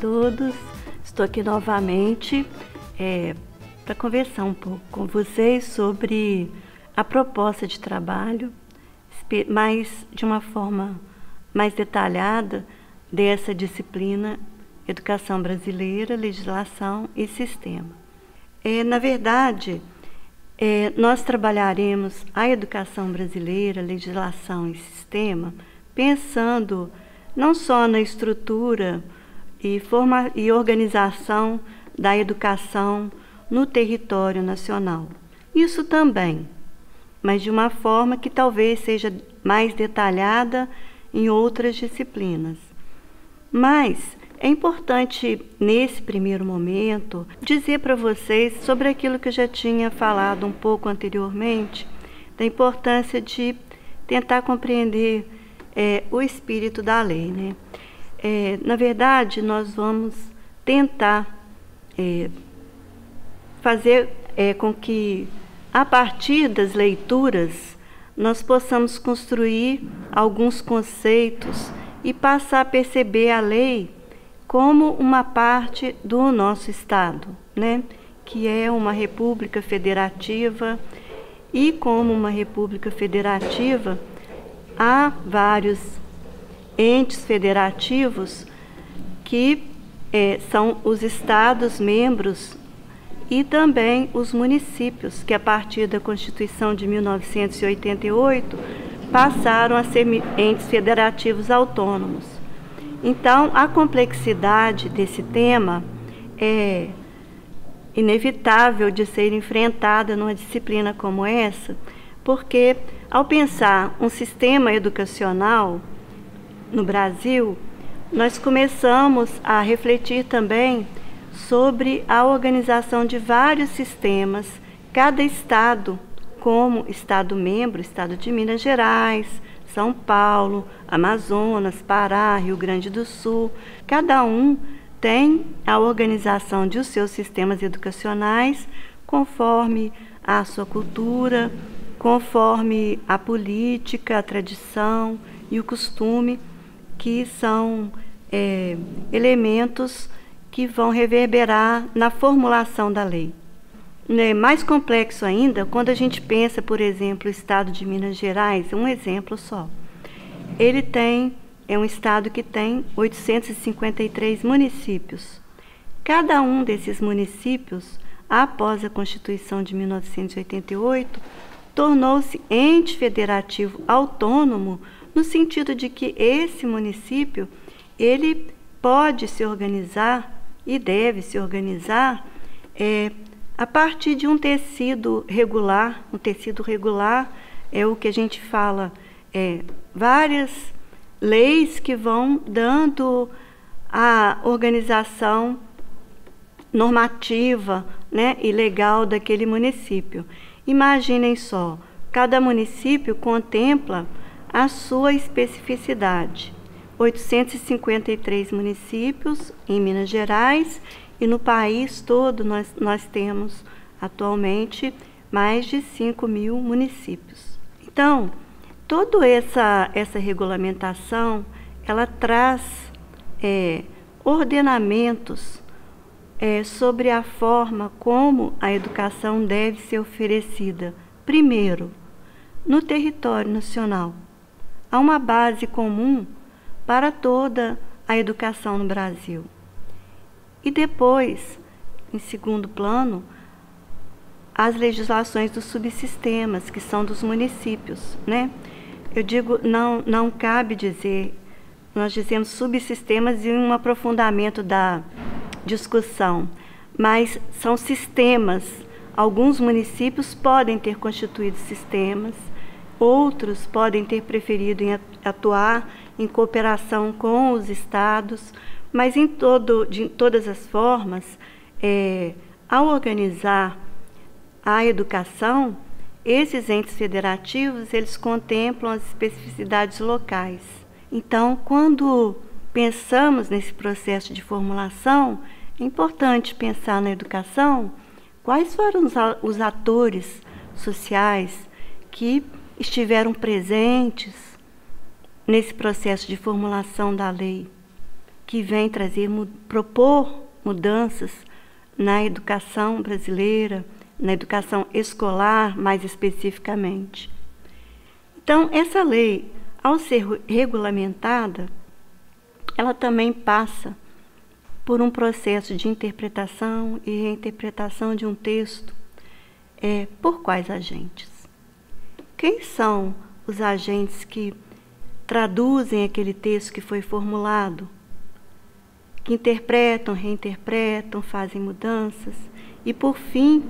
todos. Estou aqui novamente para conversar um pouco com vocês sobre a proposta de trabalho, mas de uma forma mais detalhada dessa disciplina Educação Brasileira, Legislação e Sistema. Na verdade, nós trabalharemos a educação brasileira, legislação e sistema, pensando não só na estrutura e organização da educação no território nacional. Isso também, mas de uma forma que talvez seja mais detalhada em outras disciplinas. Mas é importante, nesse primeiro momento, dizer para vocês sobre aquilo que eu já tinha falado um pouco anteriormente, da importância de tentar compreender o espírito da lei, né? Na verdade, nós vamos tentar fazer com que, a partir das leituras, nós possamos construir alguns conceitos e passar a perceber a lei como uma parte do nosso Estado, né? Que é uma república federativa, e como uma república federativa, há vários entes federativos que são os estados membros e também os municípios, que a partir da Constituição de 1988 passaram a ser entes federativos autônomos. Então, a complexidade desse tema é inevitável de ser enfrentada numa disciplina como essa, porque, ao pensar um sistema educacional no Brasil, nós começamos a refletir também sobre a organização de vários sistemas, cada estado, como estado-membro, estado de Minas Gerais, São Paulo, Amazonas, Pará, Rio Grande do Sul, cada um tem a organização de os seus sistemas educacionais conforme a sua cultura, conforme a política, a tradição e o costume, que são elementos que vão reverberar na formulação da lei. Mais complexo ainda, quando a gente pensa, por exemplo, o estado de Minas Gerais, um exemplo só. Ele é um estado que tem 853 municípios. Cada um desses municípios, após a Constituição de 1988, tornou-se ente federativo autônomo, no sentido de que esse município ele pode se organizar e deve se organizar a partir de um tecido regular. Um tecido regular é o que a gente fala, várias leis que vão dando a organização normativa, né, e legal daquele município. Imaginem só, cada município contempla a sua especificidade. 853 municípios em Minas Gerais, e no país todo nós temos atualmente mais de 5.000 municípios. Então, toda essa regulamentação, ela traz ordenamentos sobre a forma como a educação deve ser oferecida. Primeiro, no território nacional. Há uma base comum para toda a educação no Brasil. E depois, em segundo plano, as legislações dos subsistemas, que são dos municípios, né? Eu digo, não cabe dizer, nós dizemos subsistemas e um aprofundamento da discussão, mas são sistemas. Alguns municípios podem ter constituído sistemas, outros podem ter preferido atuar em cooperação com os estados, mas de todas as formas, ao organizar a educação, esses entes federativos, eles contemplam as especificidades locais. Então, quando pensamos nesse processo de formulação, é importante pensar na educação quais foram os atores sociais que estiveram presentes nesse processo de formulação da lei. que vem propor mudanças na educação brasileira, na educação escolar, mais especificamente. Então, essa lei, ao ser regulamentada, ela também passa por um processo de interpretação e reinterpretação de um texto. Por quais agentes? Quem são os agentes que traduzem aquele texto que foi formulado, que interpretam, reinterpretam, fazem mudanças? E, por fim,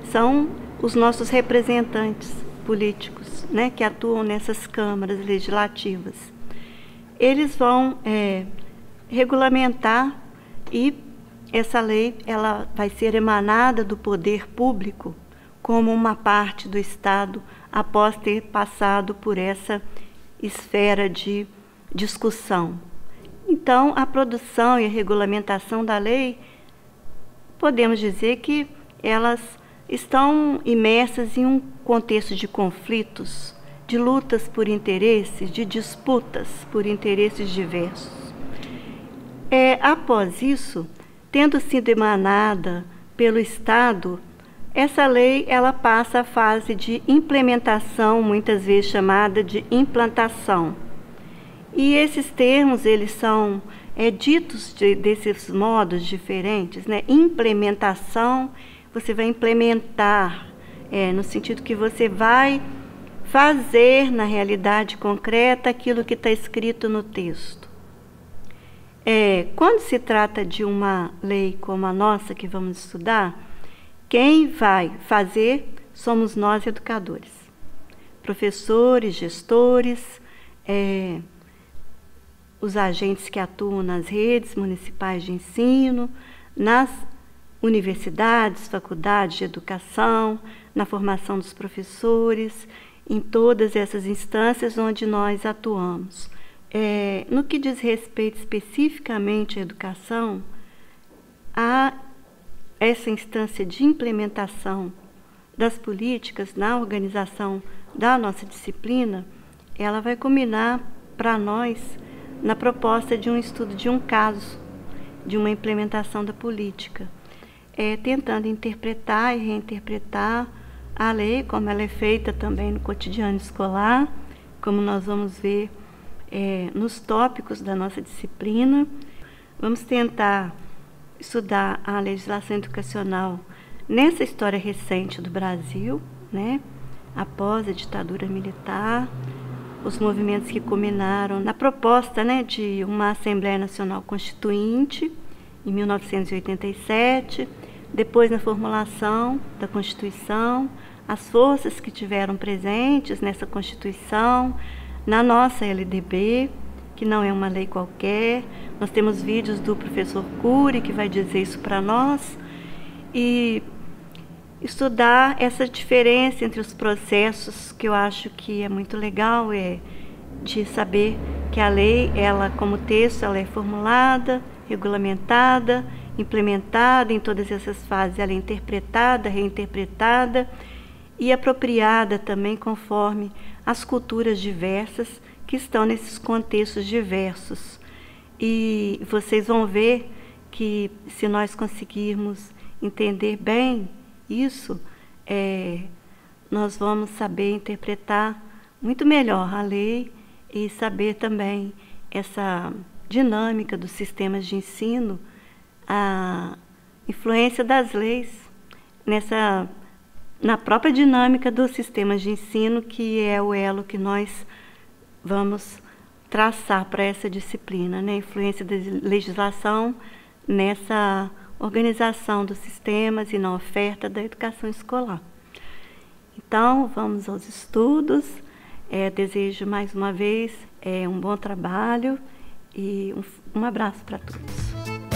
são os nossos representantes políticos, né, que atuam nessas câmaras legislativas. Eles vão regulamentar, e essa lei ela vai ser emanada do poder público como uma parte do Estado após ter passado por essa esfera de discussão. Então, a produção e a regulamentação da lei, podemos dizer que elas estão imersas em um contexto de conflitos, de lutas por interesses, de disputas por interesses diversos. Após isso, tendo sido emanada pelo Estado, essa lei ela passa à fase de implementação, muitas vezes chamada de implantação. E esses termos, eles são ditos desses modos diferentes, né? Implementação, você vai implementar, no sentido que você vai fazer na realidade concreta aquilo que está escrito no texto. Quando se trata de uma lei como a nossa, que vamos estudar, quem vai fazer somos nós, educadores, professores, gestores, os agentes que atuam nas redes municipais de ensino, nas universidades, faculdades de educação, na formação dos professores, em todas essas instâncias onde nós atuamos. No que diz respeito especificamente à educação, há essa instância de implementação das políticas na organização da nossa disciplina, ela vai culminar para nós na proposta de um estudo de um caso, de uma implementação da política, tentando interpretar e reinterpretar a lei, como ela é feita também no cotidiano escolar, como nós vamos ver nos tópicos da nossa disciplina. Vamos tentar estudar a legislação educacional nessa história recente do Brasil, né? Após a ditadura militar, os movimentos que culminaram na proposta, né, de uma Assembleia Nacional Constituinte, em 1987, depois na formulação da Constituição, as forças que tiveram presentes nessa Constituição, na nossa LDB, que não é uma lei qualquer. Nós temos vídeos do professor Cury, que vai dizer isso para nós, e estudar essa diferença entre os processos, que eu acho que é muito legal, de saber que a lei, ela como texto, ela é formulada, regulamentada, implementada em todas essas fases, ela é interpretada, reinterpretada e apropriada também conforme as culturas diversas que estão nesses contextos diversos. E vocês vão ver que, se nós conseguirmos entender bem isso, nós vamos saber interpretar muito melhor a lei e saber também essa dinâmica dos sistemas de ensino, a influência das leis na própria dinâmica dos sistemas de ensino, que é o elo que nós vamos traçar para essa disciplina, né? A influência da legislação nessa organização dos sistemas e na oferta da educação escolar. Então, vamos aos estudos. Desejo mais uma vez um bom trabalho e um abraço para todos.